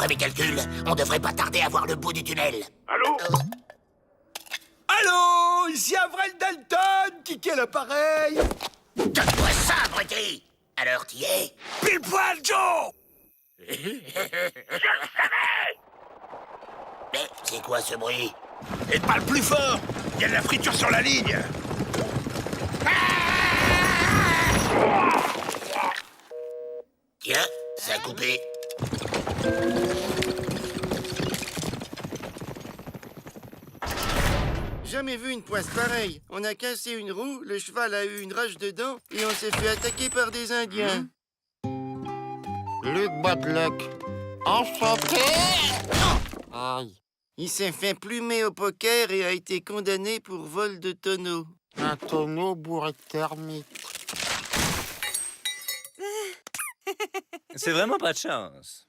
D'après mes calculs, on devrait pas tarder à voir le bout du tunnel. Allô? Allô, ici Avril Dalton, qui est l'appareil? Donne-moi ça, abruti! Alors, t'y es? Pile poil, Joe! Mais c'est quoi ce bruit? Et parle plus fort! Il y a de la friture sur la ligne! Tiens, ça a coupé. Jamais vu une poisse pareille. On a cassé une roue, le cheval a eu une rage dedans et on s'est fait attaquer par des Indiens. Luc Badluck. Enchanté! Aïe. Il s'est fait plumer au poker et a été condamné pour vol de tonneau. Un tonneau bourré de termites. C'est vraiment pas de chance.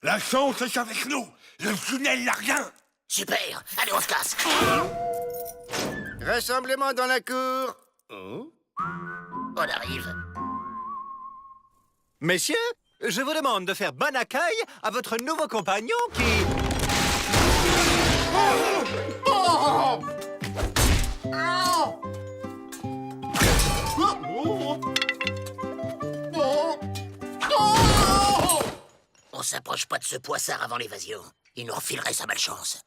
La chance est avec nous! Le tunnel n'a rien! Super! Allez, on se casse! Rassemblement dans la cour. Oh? On arrive. Messieurs, je vous demande de faire bon accueil à votre nouveau compagnon qui... On s'approche pas de ce poissard avant l'évasion. Il nous refilerait sa malchance.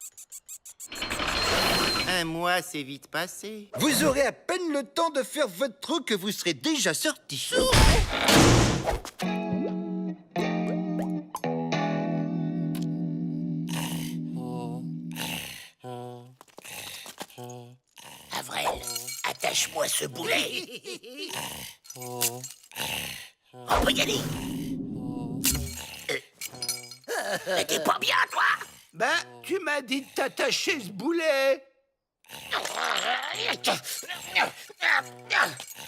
Un mois, c'est vite passé. Vous aurez à peine le temps de faire votre trou que vous serez déjà sorti. Avril, attache-moi ce boulet. On peut y aller. T'es pas bien, toi? Ben, tu m'as dit de t'attacher ce boulet.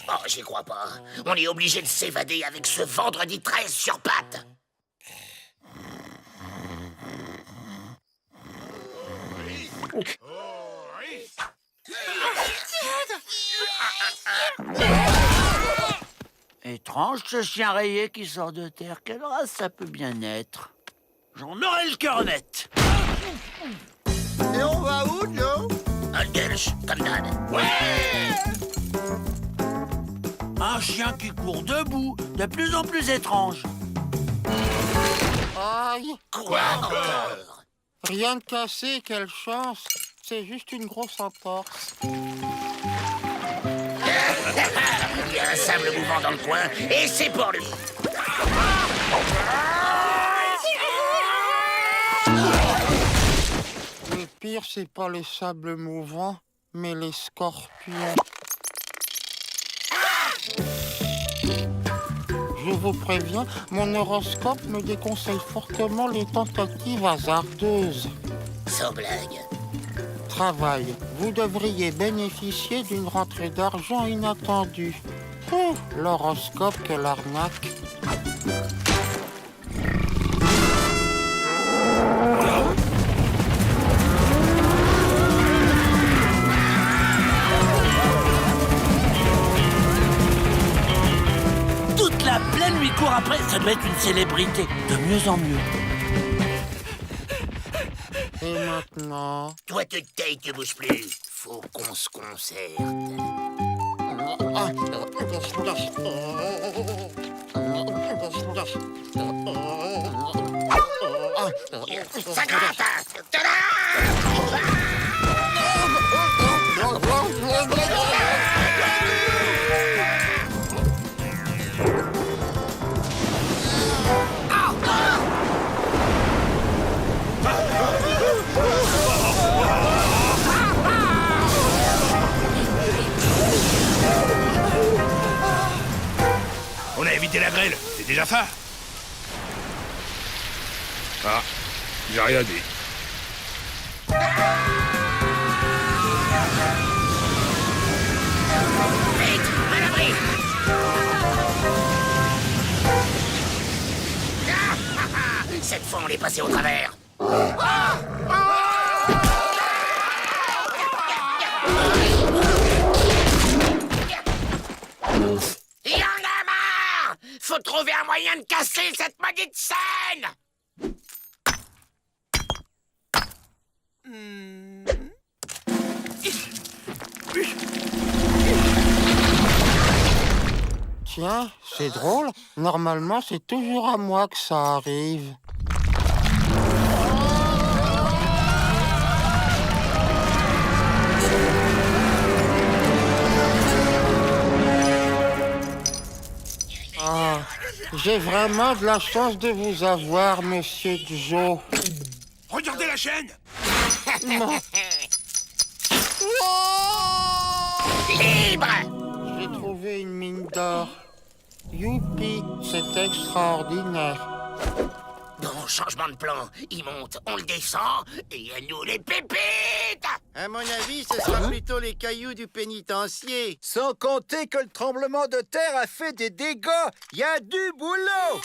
Oh, j'y crois pas. On est obligé de s'évader avec ce vendredi 13 sur pattes. Étrange ce chien rayé qui sort de terre. Quelle race ça peut bien être? J'en aurai le cœur net. Et on va où, Joe? Holgersh, comme d'hab. Un chien qui court debout, de plus en plus étrange. Aïe. Quoi encore? Rien de cassé, quelle chance. C'est juste une grosse entorse. Il y a un sable mouvant dans le coin, et c'est pour lui. Le pire, c'est pas les sables mouvants, mais les scorpions. Je vous préviens, mon horoscope me déconseille fortement les tentatives hasardeuses. Sans blague. Travail. Vous devriez bénéficier d'une rentrée d'argent inattendue. L'horoscope, quelle arnaque. Toute la plaine lui court après. Ça doit être une célébrité. De mieux en mieux. Et maintenant... Toi, te tais, te bouge plus. Faut qu'on se concerte. Ça gratte! On a évité la grêle, c'est déjà ça? Ah, j'ai rien dit. Vite, à l'abri! Cette fois, on est passé au travers. Il y en a marre! Faut trouver un moyen de casser cette maudite scène! Tiens, c'est drôle. Normalement, c'est toujours à moi que ça arrive. Ah, j'ai vraiment de la chance de vous avoir, Monsieur Joe. Regardez la chaîne. Non, Libre! j'ai trouvé une mine d'or. Youpi, c'est extraordinaire. Bon, changement de plan. Il monte, on le descend, et à nous les pépites! À mon avis, ce sera plutôt les cailloux du pénitencier. Sans compter que le tremblement de terre a fait des dégâts. Il y a du boulot.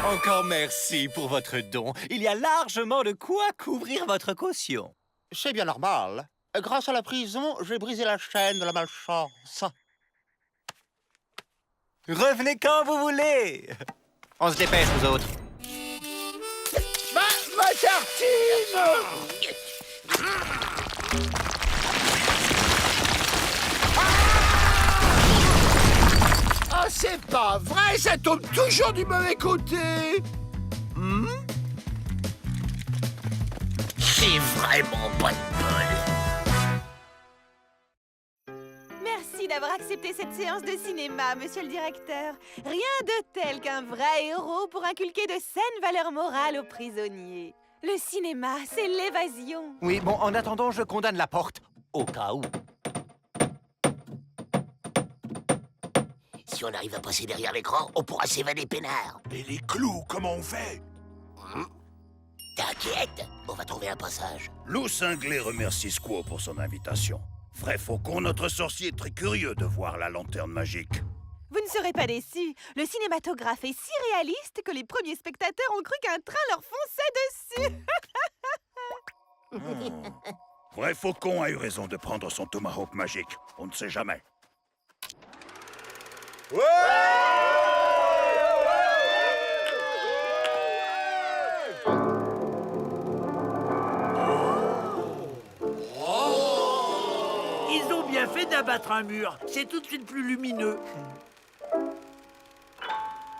Encore merci pour votre don. Il y a largement de quoi couvrir votre caution. C'est bien normal. Grâce à la prison, j'ai brisé la chaîne de la malchance. Revenez quand vous voulez. On se dépêche, vous autres. Ma tartine! Ah, c'est pas vrai, ça tombe toujours du mauvais côté. C'est vraiment pas de bol. Merci d'avoir accepté cette séance de cinéma, monsieur le directeur. Rien de tel qu'un vrai héros pour inculquer de saines valeurs morales aux prisonniers. Le cinéma, c'est l'évasion. Oui, bon, en attendant, je condamne la porte. Au cas où. Si on arrive à passer derrière l'écran, on pourra s'évader peinard. Et les clous, comment on fait? T'inquiète, on va trouver un passage. Lou Cinglé remercie Squaw pour son invitation. Vrai faucon, notre sorcier est très curieux de voir la lanterne magique. Vous ne serez pas déçus. Le cinématographe est si réaliste que les premiers spectateurs ont cru qu'un train leur fonçait dessus. Vrai faucon a eu raison de prendre son tomahawk magique. On ne sait jamais. Ils ont bien fait d'abattre un mur. C'est tout de suite plus lumineux.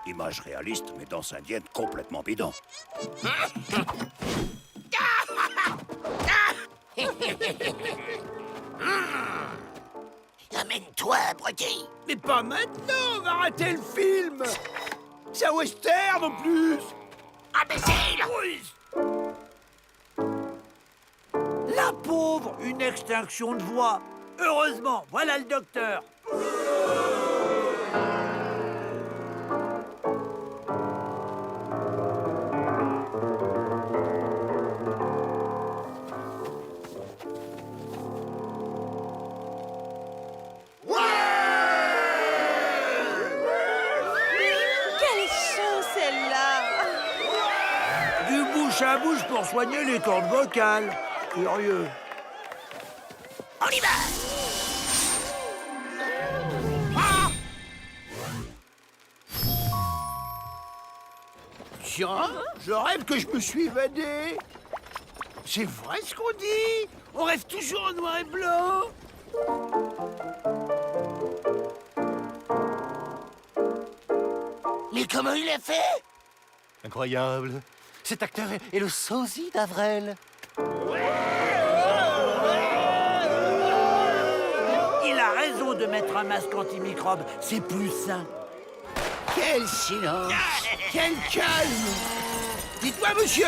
Image réaliste, mais danse indienne complètement bidon. Amène-toi, abruti. Mais pas maintenant, on va rater le film. C'est un western en plus. Imbécile! La pauvre, une extinction de voix. Heureusement, voilà le docteur. Quelle chance celle-là! Du bouche à bouche pour soigner les cordes vocales. Curieux. On y va! Tiens, je rêve que je me suis évadé. C'est vrai ce qu'on dit. On rêve toujours en noir et blanc. Mais comment il a fait? Incroyable. Cet acteur est le sosie d'Avrel. Il a raison de mettre un masque antimicrobe. C'est plus sain. Quel silence. Quel calme. Dites-moi, monsieur,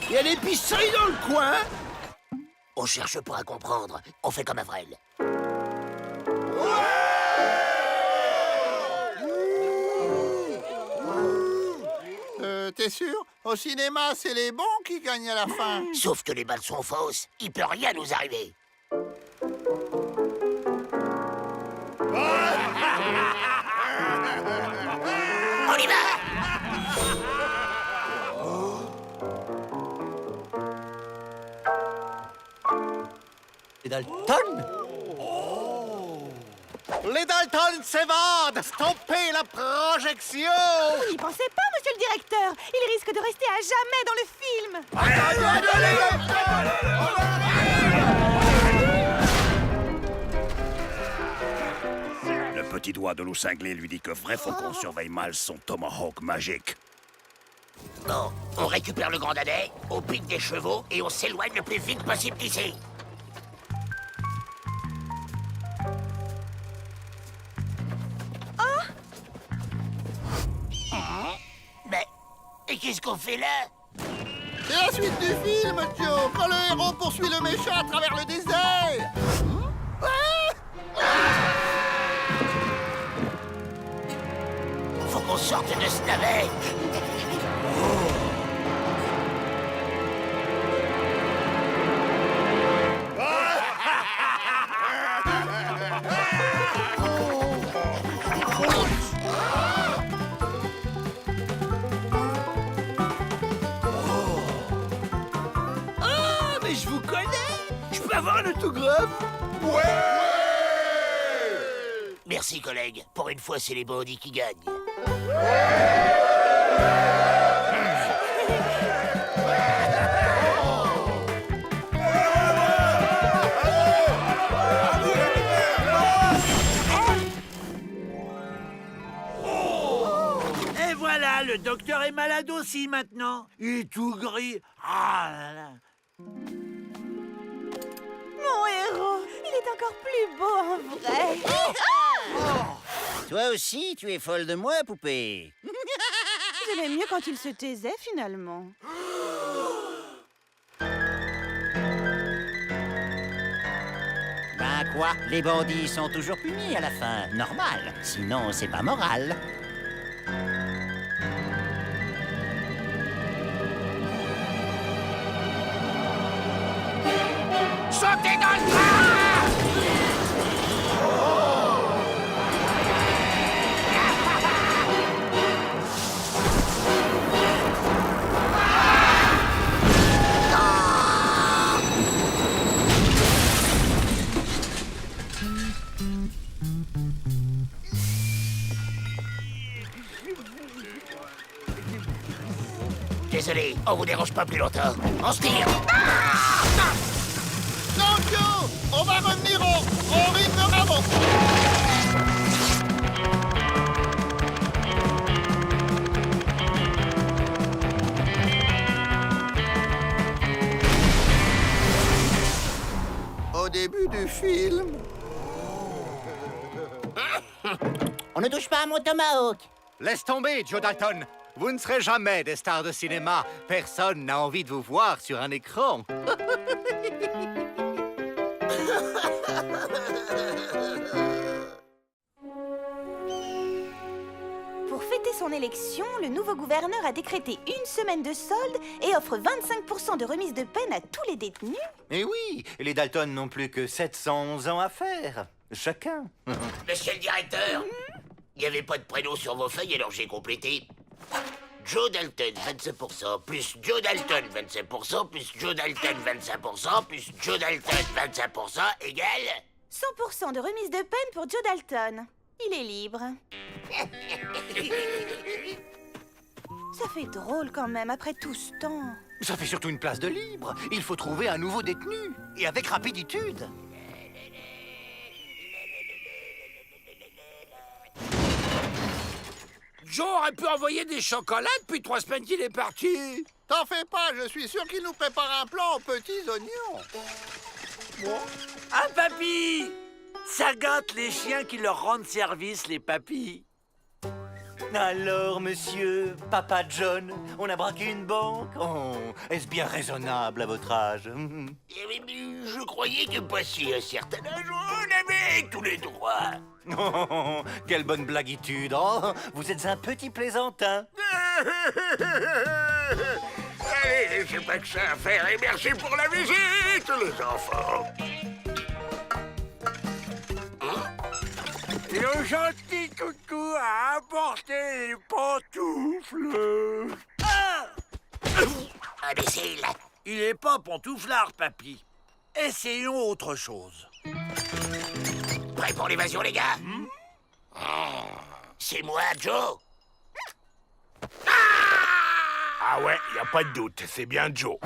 il y a des pisseries dans le coin? On cherche pas à comprendre. On fait comme Avrel. T'es sûr? Au cinéma, c'est les bons qui gagnent à la fin. Sauf que les balles sont fausses. Il peut rien nous arriver. On y va! Et Dalton? Les Dalton s'évadent! Stoppez la projection! N'y pensez pas, monsieur le directeur. Il risque de rester à jamais dans le film. Le petit doigt de loup cinglé lui dit que Vrai Faucon surveille mal son tomahawk magique. Bon, on récupère le grand dadais, on pique des chevaux et on s'éloigne le plus vite possible d'ici. Mais qu'est-ce qu'on fait là? C'est la suite du film, Joe, quand le héros poursuit le méchant à travers le désert. Faut qu'on sorte de ce navet. Ah, mais je vous connais. Je peux avoir un autographe? Merci, collègue. Pour une fois, c'est les bandits qui gagnent. Et voilà, le docteur est malade aussi maintenant. Il est tout gris. Ah là là. Mon héros, il est encore plus beau en vrai. Toi aussi, tu es folle de moi, poupée. J'aimais mieux quand il se taisait finalement. Ben quoi? Les bandits sont toujours punis à la fin. Normal. Sinon, c'est pas moral. Sautez dans le train! Désolé, on vous dérange pas plus longtemps. On se tire. Non, Joe, on va revenir au rythme avant. Au début du film. On ne touche pas à mon tomahawk. Laisse tomber, Joe Dalton. Vous ne serez jamais des stars de cinéma. Personne n'a envie de vous voir sur un écran. Pour fêter son élection, le nouveau gouverneur a décrété une semaine de solde et offre 25% de remise de peine à tous les détenus. Et oui, les Dalton n'ont plus que 711 ans à faire. Chacun. Monsieur le directeur, il n'y avait pas de prénom sur vos feuilles, alors j'ai complété. Joe Dalton, 25%, plus Joe Dalton, 25%, plus Joe Dalton, 25%, plus Joe Dalton, 25%, égale... 100% de remise de peine pour Joe Dalton. Il est libre. Ça fait drôle quand même, après tout ce temps. Ça fait surtout une place de libre. Il faut trouver un nouveau détenu. Et avec rapiditude. Joe aurait pu envoyer des chocolats depuis 3 semaines qu'il est parti. T'en fais pas, je suis sûr qu'il nous prépare un plan aux petits oignons. Ah, papy! Ça gâte les chiens qui leur rendent service, les papys. Alors, monsieur, papa John, on a braqué une banque? Oh, est-ce bien raisonnable à votre âge? Je croyais que passé un certain âge, on avait tous les droits. Oh, quelle bonne blaguitude! Oh, vous êtes un petit plaisantin. Allez, j'ai pas que ça à faire et merci pour la visite, les enfants. Le gentil toutou a apporté les pantoufles. Ah! Imbécile. Il est pas pantouflard, papy. Essayons autre chose. Prêt pour l'évasion, les gars? C'est moi, Joe. Ah ouais, y a pas de doute, c'est bien Joe.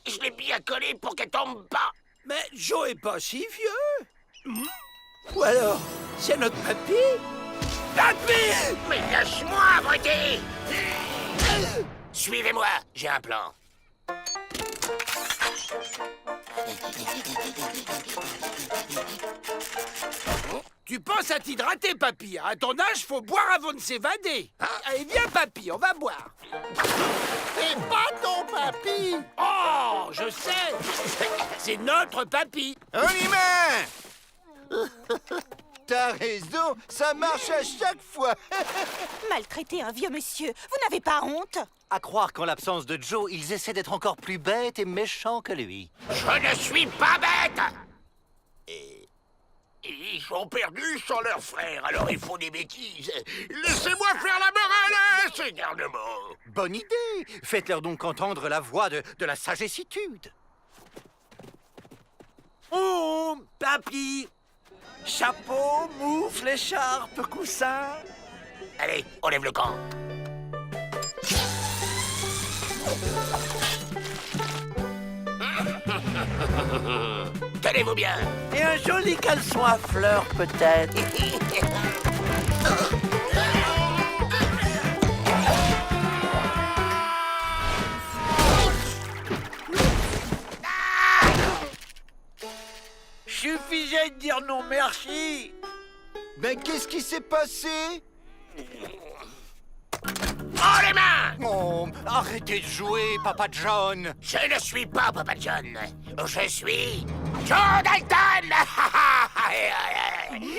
Je l'ai bien collé pour qu'elle tombe pas. Mais Joe est pas si vieux. Ou alors, c'est notre papy? Papy! Mais lâche-moi, abruti! Suivez-moi, j'ai un plan. Tu penses à t'hydrater, papy. À ton âge, faut boire avant de s'évader. Allez, viens, papy, on va boire. C'est pas ton papy! Oh, je sais. C'est notre papy. On y met! T'as raison, ça marche à chaque fois. Maltraiter un vieux monsieur, vous n'avez pas honte? À croire qu'en l'absence de Joe, ils essaient d'être encore plus bêtes et méchants que lui. Je ne suis pas bête! Ils sont perdus sans leur frère, alors ils font des bêtises. Laissez-moi faire la morale, ces garnements. Bonne idée. Faites-leur donc entendre la voix de la sagessitude. Oh, papy. Chapeau, moufle, écharpe, coussin. Allez, on lève le camp. Tenez-vous bien. Et un joli caleçon à fleurs, peut-être. Suffisait de dire non merci. Mais qu'est-ce qui s'est passé? Oh, les mains! Oh, arrêtez de jouer, Papa John. Je ne suis pas Papa John. Je suis Joe Dalton!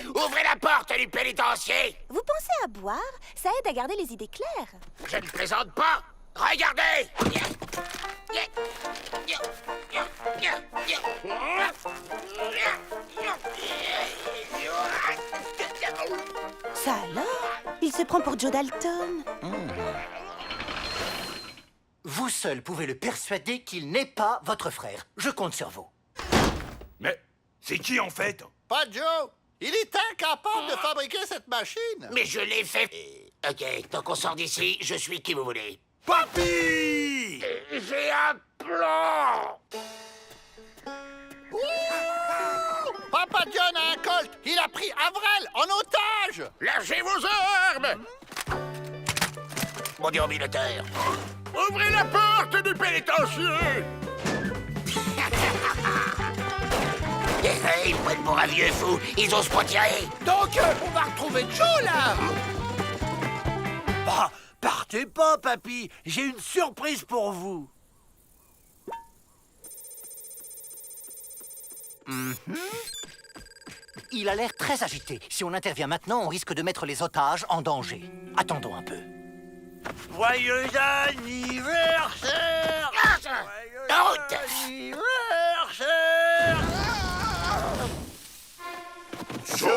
Ouvrez la porte du pénitencier. Vous pensez à boire? Ça aide à garder les idées claires. Je ne plaisante pas. Regardez! Ça alors? Il se prend pour Joe Dalton. Vous seul pouvez le persuader qu'il n'est pas votre frère. Je compte sur vous. Mais c'est qui en fait? Pas Joe! Il est incapable de fabriquer cette machine! Mais je l'ai fait. Ok, tant qu'on sort d'ici, je suis qui vous voulez. Papy! J'ai un plan! Papa John a un colt! Il a pris Avril en otage! Lâchez vos armes! Mon déambulateur. Ouvrez la porte du pénitencier! Ils me prennent pour un vieux fou. Ils osent pas tirer. Donc, on va retrouver Joe, là. Bah, partez pas, papy. J'ai une surprise pour vous. Il a l'air très agité. Si on intervient maintenant, on risque de mettre les otages en danger. Attendons un peu. Joyeux anniversaire! En route! Anniversaire! Joe?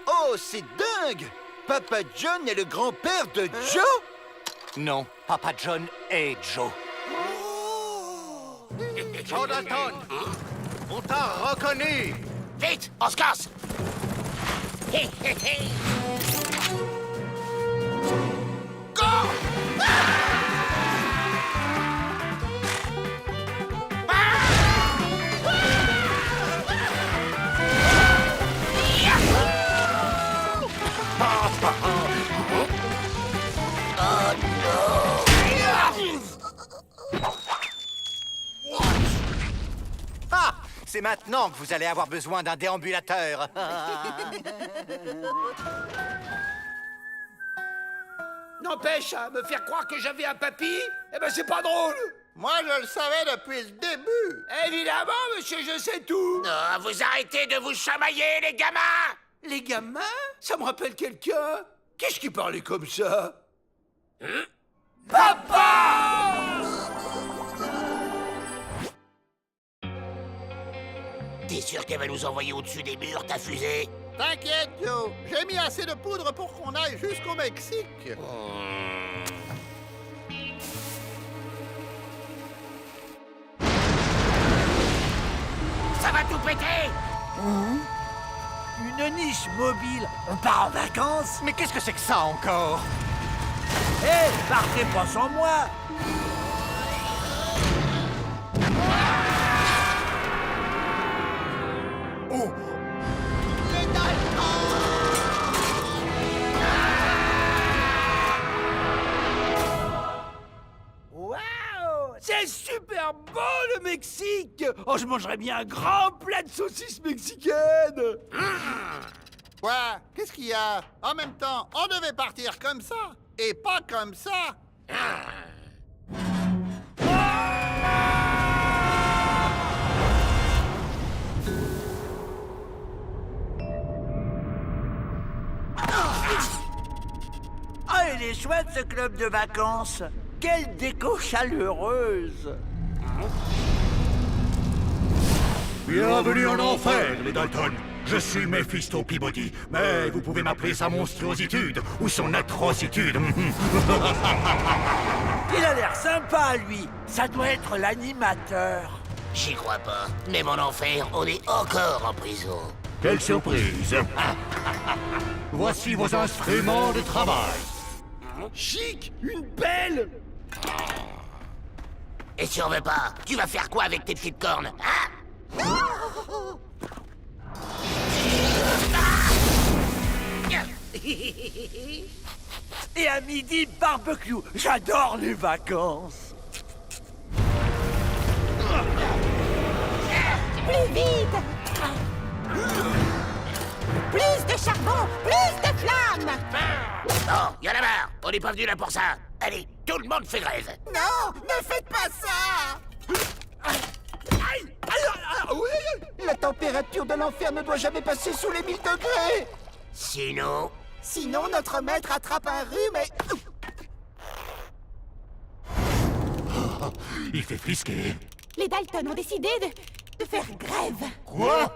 Oh, c'est dingue! Papa John est le grand-père de Joe? Non, Papa John est Joe. Joe Dalton! On t'a reconnu! Vite, on se casse! Hé, hé, hé! Ah! C'est maintenant que vous allez avoir besoin d'un déambulateur. N'empêche, me faire croire que j'avais un papy, eh ben c'est pas drôle. Moi, je le savais depuis le début! Évidemment, monsieur, je sais tout. Non, vous arrêtez de vous chamailler, les gamins! Les gamins? Ça me rappelle quelqu'un. Qu'est-ce qui parlait comme ça? Papa! T'es sûr qu'elle va nous envoyer au-dessus des murs, ta fusée? T'inquiète, Joe! J'ai mis assez de poudre pour qu'on aille jusqu'au Mexique! Ça va tout péter! Une une niche mobile. On part en vacances. Mais qu'est-ce que c'est que ça encore? Hé, partez pas sans moi. Oh! Waouh! C'est super bon le Mexique! Oh, je mangerais bien un grand plat de saucisses mexicaines! Quoi? Qu'est-ce qu'il y a? En même temps, on devait partir comme ça, et pas comme ça. Ah, il est chouette ce club de vacances! Quelle déco chaleureuse! Bienvenue en enfer, les Dalton. Je suis Mephisto Peabody, mais vous pouvez m'appeler sa monstruositude ou son atrocitude. Il a l'air sympa, lui! Ça doit être l'animateur! J'y crois pas. Même en enfer, on est encore en prison. Quelle surprise. Voici vos instruments de travail. Chic, une pelle. Et si on veut pas, tu vas faire quoi avec tes petites cornes, hein? Et à midi, barbecue! J'adore les vacances! Plus vite! Plus de charbon! Plus de flammes! Oh, y en a marre. On n'est pas venu là pour ça. Allez, tout le monde fait grève. Non, ne faites pas ça. La température de l'enfer ne doit jamais passer sous les 1000 degrés. Sinon... Sinon, notre maître attrape un rhume et... Il fait frisquer. Les Dalton ont décidé de faire grève. Quoi?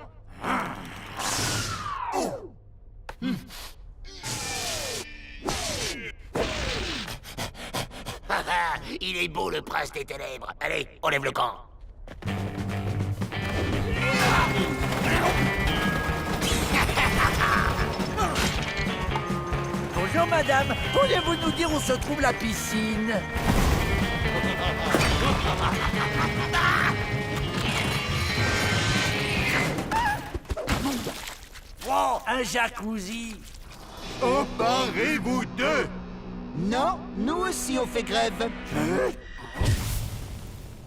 Il est beau le prince des ténèbres. Allez, on lève le camp. Bonjour madame, pourriez-vous nous dire où se trouve la piscine? Oh, un jacuzzi! Emparez-vous d'eux. Non, nous aussi on fait grève.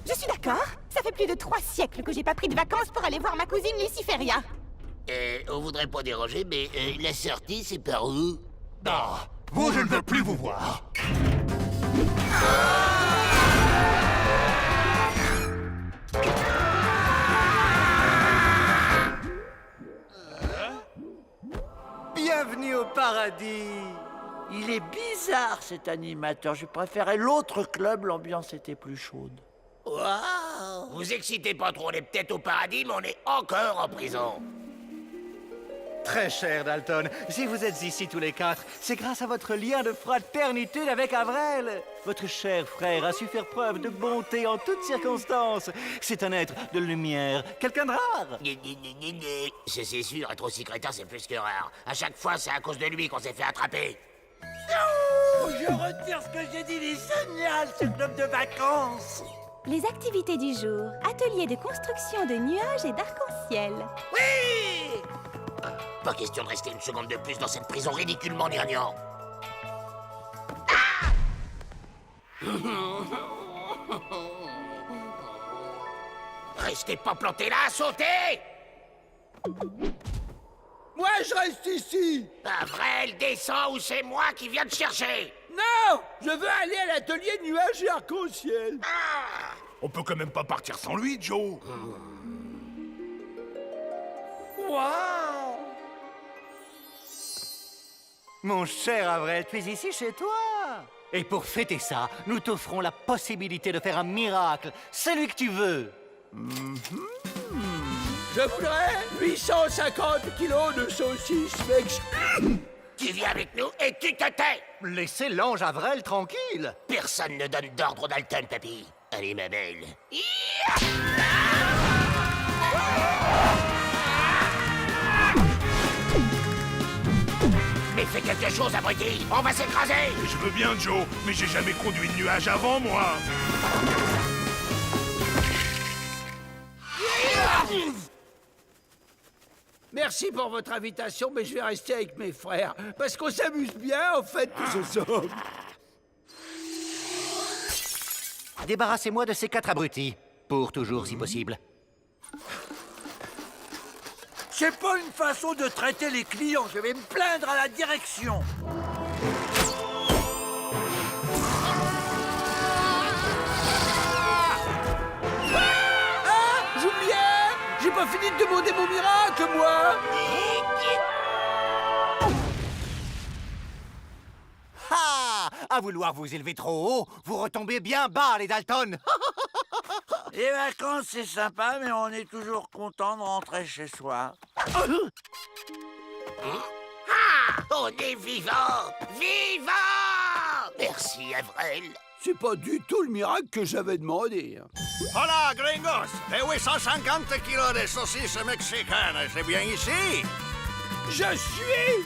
Je suis d'accord. Ça fait plus de 3 siècles que j'ai pas pris de vacances pour aller voir ma cousine Luciferia. On voudrait pas déranger, mais la sortie, c'est par où? Ah, vous, je ne veux plus vous voir. Bienvenue au paradis. Il est bizarre cet animateur. Je préférais l'autre club, l'ambiance était plus chaude. Waouh! Vous excitez pas trop, on est peut-être au paradis, mais on est encore en prison. Très cher Dalton, si vous êtes ici tous les quatre, c'est grâce à votre lien de fraternité avec Avrel. Votre cher frère a su faire preuve de bonté en toutes circonstances. C'est un être de lumière, quelqu'un de rare. C'est sûr, être aussi crétin, c'est plus que rare. À chaque fois, c'est à cause de lui qu'on s'est fait attraper. Oh, je retire ce que j'ai dit, il est génial ce club de vacances! Les activités du jour. Atelier de construction de nuages et d'arc-en-ciel. Oui! Pas question de rester une seconde de plus dans cette prison ridiculement gnangnan. Restez pas plantés là, sautez! Moi, je reste ici. Avrel, descends ou c'est moi qui viens te chercher. Non, je veux aller à l'atelier nuages et arc-en-ciel. On peut quand même pas partir sans lui, Joe. Waouh! Mon cher Avrel, tu es ici chez toi. Et pour fêter ça, nous t'offrons la possibilité de faire un miracle, celui que tu veux. Je voudrais 850 kilos de saucisses mexicaines. Tu viens avec nous et tu te tais. Laissez l'ange Avrel tranquille. Personne ne donne d'ordre au Dalton, papy. Allez, ma belle. Allez, fais quelque chose, abruti. On va s'écraser. Je veux bien, Joe, mais j'ai jamais conduit de nuage avant, moi. Merci pour votre invitation, mais je vais rester avec mes frères. Parce qu'on s'amuse bien, en fait, tous ensemble. Débarrassez-moi de ces 4 abrutis. Pour toujours, si possible. C'est pas une façon de traiter les clients. Je vais me plaindre à la direction. Ah, Julien, j'ai pas fini de demander mon miracle, moi. Ah! À vouloir vous élever trop haut, vous retombez bien bas, les Dalton. Les vacances, c'est sympa, mais on est toujours content de rentrer chez soi. Ah, on est vivant. Vivant. Merci, Avril. C'est pas du tout le miracle que j'avais demandé. Hola, gringos! Les 850 kilos de saucisses mexicaines, c'est bien ici? Je suis